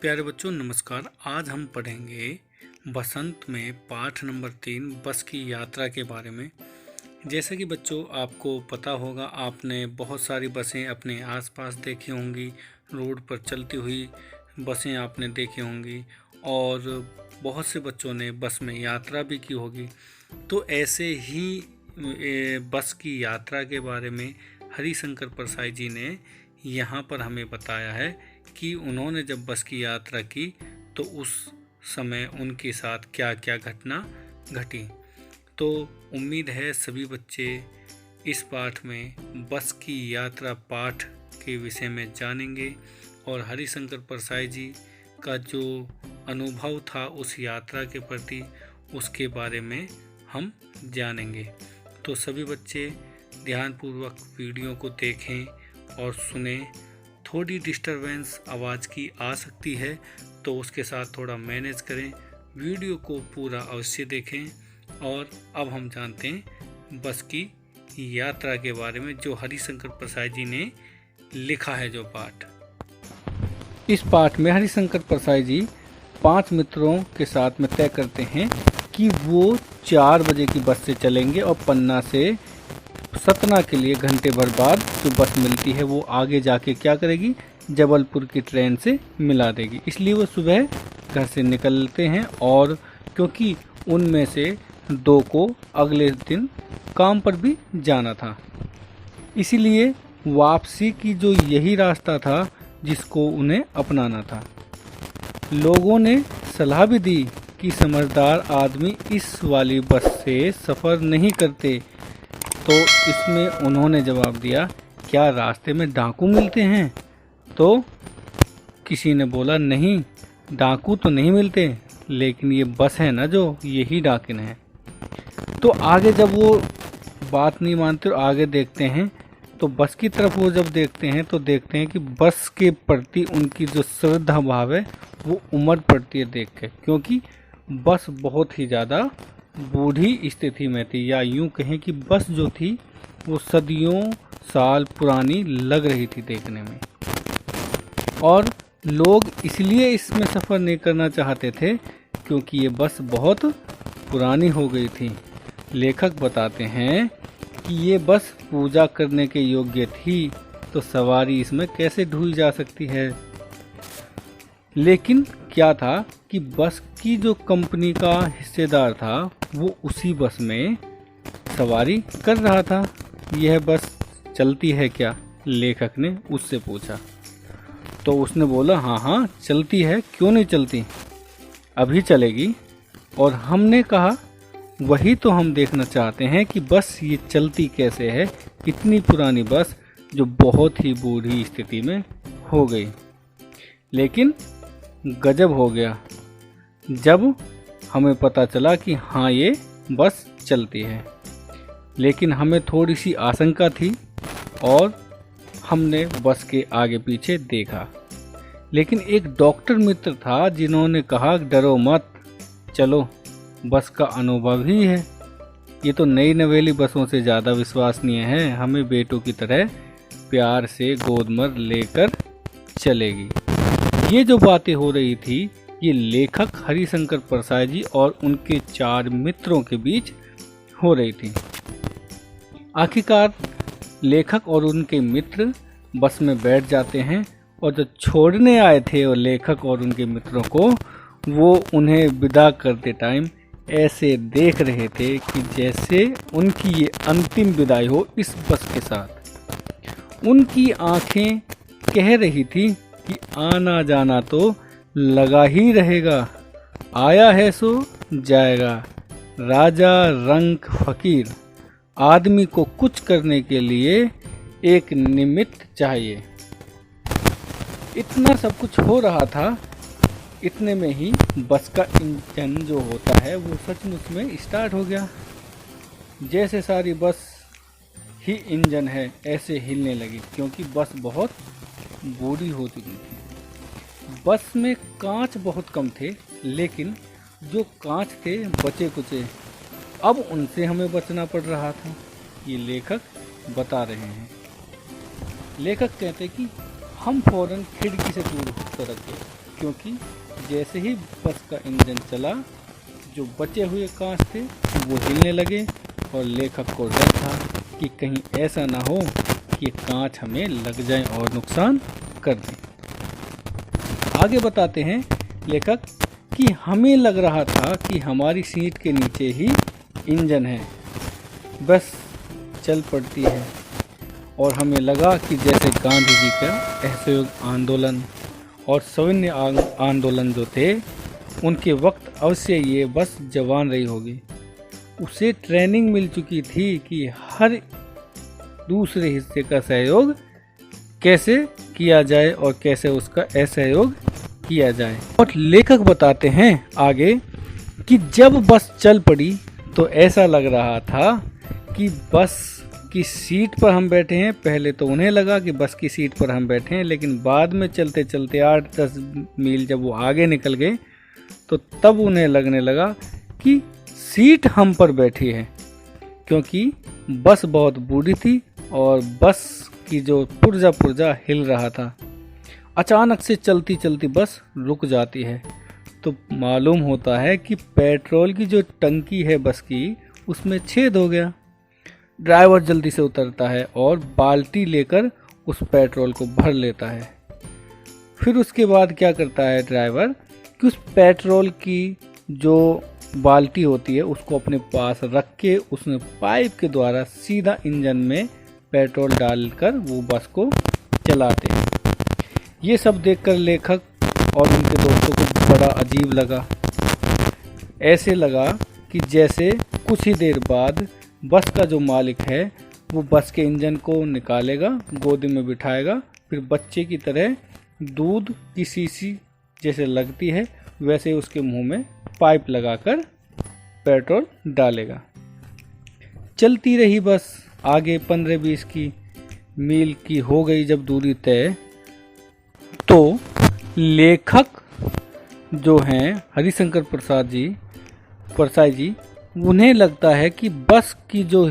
प्यारे बच्चों नमस्कार। आज हम पढ़ेंगे बसंत में पाठ नंबर 3 बस की यात्रा के बारे में। जैसे कि बच्चों आपको पता होगा, आपने बहुत सारी बसें अपने आसपास देखी होंगी, रोड पर चलती हुई बसें आपने देखी होंगी और बहुत से बच्चों ने बस में यात्रा भी की होगी। तो ऐसे ही बस की यात्रा के बारे में हरिशंकर परसाई जी ने यहाँ पर हमें बताया है कि उन्होंने जब बस की यात्रा की तो उस समय उनके साथ क्या क्या घटना घटी। तो उम्मीद है सभी बच्चे इस पाठ में बस की यात्रा पाठ के विषय में जानेंगे और हरिशंकर परसाई जी का जो अनुभव था उस यात्रा के प्रति उसके बारे में हम जानेंगे। तो सभी बच्चे ध्यानपूर्वक वीडियो को देखें और सुने। थोड़ी डिस्टरबेंस आवाज़ की आ सकती है तो उसके साथ थोड़ा मैनेज करें। वीडियो को पूरा अवश्य देखें। और अब हम जानते हैं बस की यात्रा के बारे में जो हरिशंकर परसाई जी ने लिखा है। जो पाठ, इस पाठ में हरिशंकर परसाई जी 5 मित्रों के साथ में तय करते हैं कि वो 4 बजे की बस से चलेंगे और पन्ना से सतना के लिए घंटे भर बाद जो बस मिलती है वो आगे जाके क्या करेगी, जबलपुर की ट्रेन से मिला देगी। इसलिए वो सुबह घर से निकलते हैं और क्योंकि उनमें से 2 को अगले दिन काम पर भी जाना था, इसीलिए वापसी की जो यही रास्ता था जिसको उन्हें अपनाना था। लोगों ने सलाह भी दी कि समझदार आदमी इस वाली बस से सफ़र नहीं करते। तो इसमें उन्होंने जवाब दिया, क्या रास्ते में डाकू मिलते हैं? तो किसी ने बोला, नहीं, डाकू तो नहीं मिलते, लेकिन ये बस है ना जो, यही डाकिन है। तो आगे जब वो बात नहीं मानते और आगे देखते हैं तो बस की तरफ वो जब देखते हैं तो देखते हैं कि बस के प्रति उनकी जो श्रद्धा भाव है वो उमड़ पड़ती है देख के, क्योंकि बस बहुत ही ज़्यादा बूढ़ी स्थिति में थी, या यूं कहें कि बस जो थी वो सदियों साल पुरानी लग रही थी देखने में। और लोग इसलिए इसमें सफ़र नहीं करना चाहते थे क्योंकि ये बस बहुत पुरानी हो गई थी। लेखक बताते हैं कि ये बस पूजा करने के योग्य थी, तो सवारी इसमें कैसे ढूंढी जा सकती है। लेकिन क्या था कि बस की जो कंपनी का हिस्सेदार था वो उसी बस में सवारी कर रहा था। यह बस चलती है क्या, लेखक ने उससे पूछा। तो उसने बोला, हाँ चलती है, क्यों नहीं चलती, अभी चलेगी। और हमने कहा, वही तो हम देखना चाहते हैं कि बस ये चलती कैसे है, इतनी पुरानी बस जो बहुत ही बूढ़ी स्थिति में हो गई। लेकिन गजब हो गया जब हमें पता चला कि हाँ ये बस चलती है। लेकिन हमें थोड़ी सी आशंका थी और हमने बस के आगे पीछे देखा। लेकिन एक डॉक्टर मित्र था जिन्होंने कहा, डरो मत, चलो, बस का अनुभव ही है, ये तो नई नवेली बसों से ज़्यादा विश्वसनीय है, हमें बेटों की तरह प्यार से गोदमर लेकर चलेगी। ये जो बातें हो रही थी ये लेखक हरिशंकर परसाई जी और उनके 4 मित्रों के बीच हो रही थी। आखिरकार लेखक और उनके मित्र बस में बैठ जाते हैं और जो छोड़ने आए थे और लेखक और उनके मित्रों को, वो उन्हें विदा करते टाइम ऐसे देख रहे थे कि जैसे उनकी ये अंतिम विदाई हो इस बस के साथ। उनकी आंखें कह रही थी कि आना जाना तो लगा ही रहेगा, आया है सो जाएगा, राजा रंक फकीर, आदमी को कुछ करने के लिए एक निमित्त चाहिए। इतना सब कुछ हो रहा था, इतने में ही बस का इंजन जो होता है वो सचमुच में स्टार्ट हो गया। जैसे सारी बस ही इंजन है ऐसे हिलने लगी, क्योंकि बस बहुत बूढ़ी हो चुकी थी। बस में कांच बहुत कम थे, लेकिन जो कांच थे बचे कुचे, अब उनसे हमें बचना पड़ रहा था, ये लेखक बता रहे हैं। लेखक कहते कि हम फौरन खिड़की से दूर सरक गए क्योंकि जैसे ही बस का इंजन चला जो बचे हुए कांच थे वो हिलने लगे और लेखक को डर था कि कहीं ऐसा ना हो कि कांच हमें लग जाए और नुकसान कर दें। आगे बताते हैं लेखक कि हमें लग रहा था कि हमारी सीट के नीचे ही इंजन है, बस चल पड़ती है और हमें लगा कि जैसे गांधी जी का असहयोग आंदोलन और सविनय आंदोलन जो थे उनके वक्त अवश्य ये बस जवान रही होगी। उसे ट्रेनिंग मिल चुकी थी कि हर दूसरे हिस्से का सहयोग कैसे किया जाए और कैसे उसका असहयोग किया जाए। और लेखक बताते हैं आगे कि जब बस चल पड़ी तो ऐसा लग रहा था कि बस की सीट पर हम बैठे हैं। पहले तो उन्हें लगा कि बस की सीट पर हम बैठे हैं, लेकिन बाद में चलते चलते 8-10 मील जब वो आगे निकल गए तो तब उन्हें लगने लगा कि सीट हम पर बैठी है, क्योंकि बस बहुत बूढ़ी थी और बस की जो पुर्जा हिल रहा था। अचानक से चलती चलती बस रुक जाती है तो मालूम होता है कि पेट्रोल की जो टंकी है बस की उसमें छेद हो गया। ड्राइवर जल्दी से उतरता है और बाल्टी लेकर उस पेट्रोल को भर लेता है। फिर उसके बाद क्या करता है ड्राइवर कि उस पेट्रोल की जो बाल्टी होती है उसको अपने पास रख के उसमें पाइप के द्वारा सीधा इंजन में पेट्रोल डालकर वो बस को चलाते हैं। ये सब देखकर लेखक और उनके दोस्तों को बड़ा अजीब लगा। ऐसे लगा कि जैसे कुछ ही देर बाद बस का जो मालिक है वो बस के इंजन को निकालेगा, गोदी में बिठाएगा, फिर बच्चे की तरह दूध की शीशी जैसे लगती है वैसे उसके मुंह में पाइप लगाकर पेट्रोल डालेगा। चलती रही बस आगे 15-20 की मील की हो गई जब दूरी तय, तो लेखक जो हैं हरिशंकर परसाई जी उन्हें लगता है कि बस की जो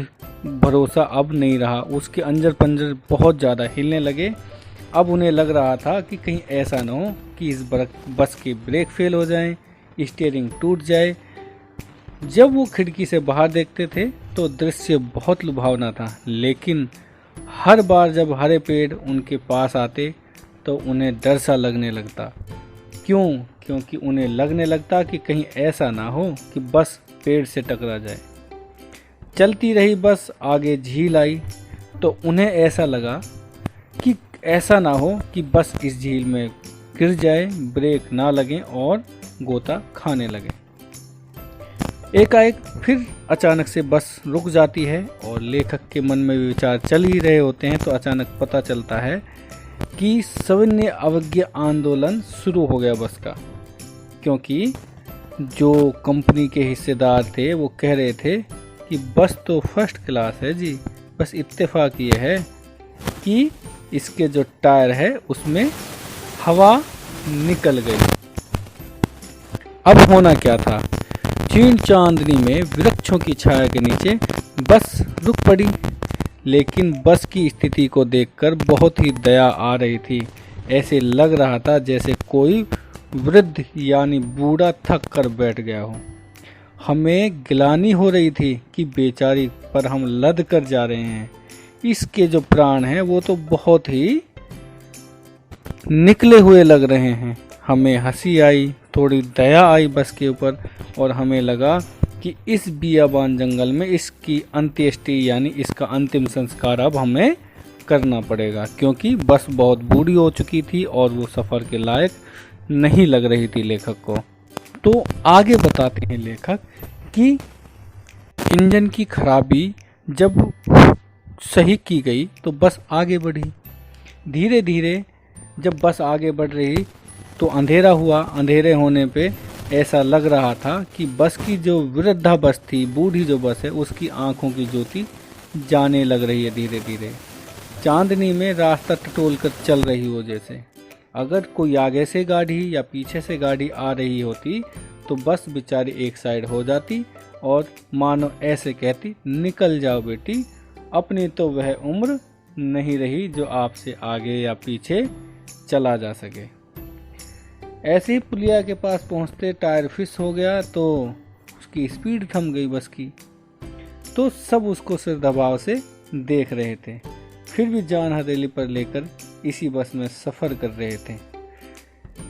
भरोसा अब नहीं रहा, उसके अंजर पंजर बहुत ज़्यादा हिलने लगे। अब उन्हें लग रहा था कि कहीं ऐसा ना हो कि इस बस के ब्रेक फेल हो जाएं, स्टीयरिंग टूट जाए। जब वो खिड़की से बाहर देखते थे तो दृश्य बहुत लुभावना था, लेकिन हर बार जब हरे पेड़ उनके पास आते तो उन्हें डर सा लगने लगता। क्योंकि उन्हें लगने लगता कि कहीं ऐसा ना हो कि बस पेड़ से टकरा जाए। चलती रही बस, आगे झील आई तो उन्हें ऐसा लगा कि ऐसा ना हो कि बस इस झील में गिर जाए, ब्रेक ना लगे और गोता खाने लगे। एकाएक फिर अचानक से बस रुक जाती है और लेखक के मन में विचार चल ही रहे होते हैं तो अचानक पता चलता है कि सविनय अवज्ञा आंदोलन शुरू हो गया बस का। क्योंकि जो कंपनी के हिस्सेदार थे वो कह रहे थे कि बस तो फर्स्ट क्लास है जी, बस इत्तेफाक ये है कि इसके जो टायर है उसमें हवा निकल गई। अब होना क्या था, क्षीण चांदनी में वृक्षों की छाया के नीचे बस रुक पड़ी। लेकिन बस की स्थिति को देखकर बहुत ही दया आ रही थी। ऐसे लग रहा था जैसे कोई वृद्ध यानी बूढ़ा थक कर बैठ गया हो। हमें गिलानी हो रही थी कि बेचारी पर हम लद कर जा रहे हैं, इसके जो प्राण हैं वो तो बहुत ही निकले हुए लग रहे हैं। हमें हंसी आई, थोड़ी दया आई बस के ऊपर और हमें लगा कि इस बियाबान जंगल में इसकी अंत्येष्टि यानी इसका अंतिम संस्कार अब हमें करना पड़ेगा, क्योंकि बस बहुत बूढ़ी हो चुकी थी और वो सफ़र के लायक नहीं लग रही थी लेखक को। तो आगे बताते हैं लेखक कि इंजन की खराबी जब सही की गई तो बस आगे बढ़ी। धीरे धीरे जब बस आगे बढ़ रही तो अंधेरा हुआ। अंधेरे होने पे ऐसा लग रहा था कि बस की जो वृद्धा बस थी, बूढ़ी जो बस है, उसकी आंखों की ज्योति जाने लग रही है धीरे धीरे। चांदनी में रास्ता टटोल कर चल रही हो जैसे। अगर कोई आगे से गाड़ी या पीछे से गाड़ी आ रही होती तो बस बेचारी एक साइड हो जाती और मानो ऐसे कहती, निकल जाओ बेटी, अपनी तो वह उम्र नहीं रही जो आपसे आगे या पीछे चला जा सके। ऐसे ही पुलिया के पास पहुंचते टायर फिश हो गया तो उसकी स्पीड थम गई बस की। तो सब उसको सिर दबाव से देख रहे थे, फिर भी जान हथेली पर लेकर इसी बस में सफ़र कर रहे थे।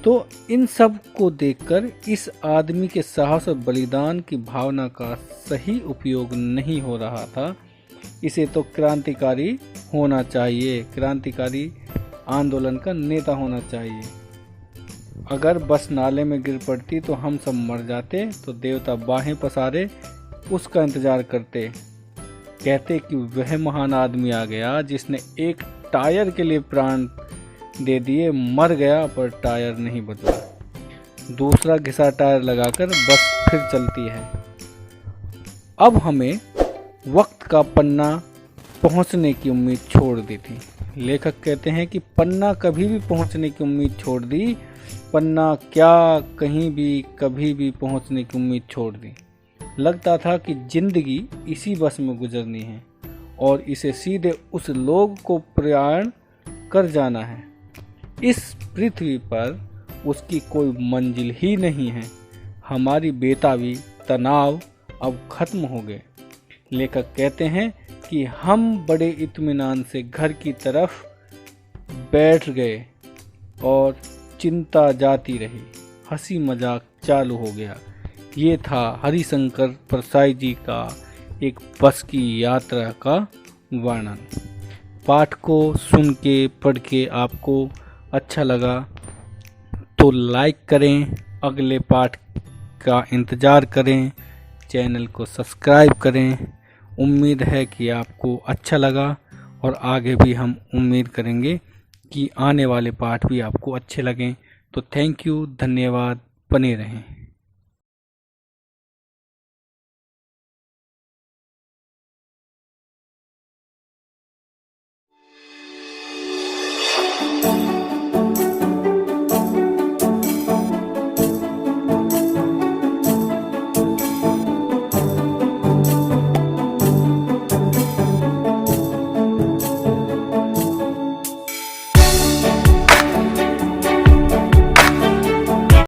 तो इन सब को देखकर इस आदमी के साहस और बलिदान की भावना का सही उपयोग नहीं हो रहा था। इसे तो क्रांतिकारी होना चाहिए, क्रांतिकारी आंदोलन का नेता होना चाहिए। अगर बस नाले में गिर पड़ती तो हम सब मर जाते, तो देवता बाहें पसारे उसका इंतजार करते, कहते कि वह महान आदमी आ गया जिसने एक टायर के लिए प्राण दे दिए, मर गया पर टायर नहीं बदला। दूसरा घिसा टायर लगाकर बस फिर चलती है। अब हमें वक्त का पन्ना पहुंचने की उम्मीद छोड़ दी थी। लेखक कहते हैं कि पन्ना कभी भी पहुंचने की उम्मीद छोड़ दी, पन्ना क्या कहीं भी कभी भी पहुंचने की उम्मीद छोड़ दी। लगता था कि जिंदगी इसी बस में गुजरनी है और इसे सीधे उस लोग को प्रयाण कर जाना है। इस पृथ्वी पर उसकी कोई मंजिल ही नहीं है। हमारी बेताबी तनाव अब खत्म हो गए। लेखक कहते हैं कि हम बड़े इत्मीनान से घर की तरफ बैठ गए और चिंता जाती रही, हंसी मजाक चालू हो गया। ये था हरिशंकर परसाई जी का एक बस की यात्रा का वर्णन। पाठ को सुन के पढ़ के आपको अच्छा लगा तो लाइक करें, अगले पाठ का इंतज़ार करें, चैनल को सब्सक्राइब करें। उम्मीद है कि आपको अच्छा लगा और आगे भी हम उम्मीद करेंगे कि आने वाले पाठ भी आपको अच्छे लगें। तो थैंक यू, धन्यवाद, बने रहें।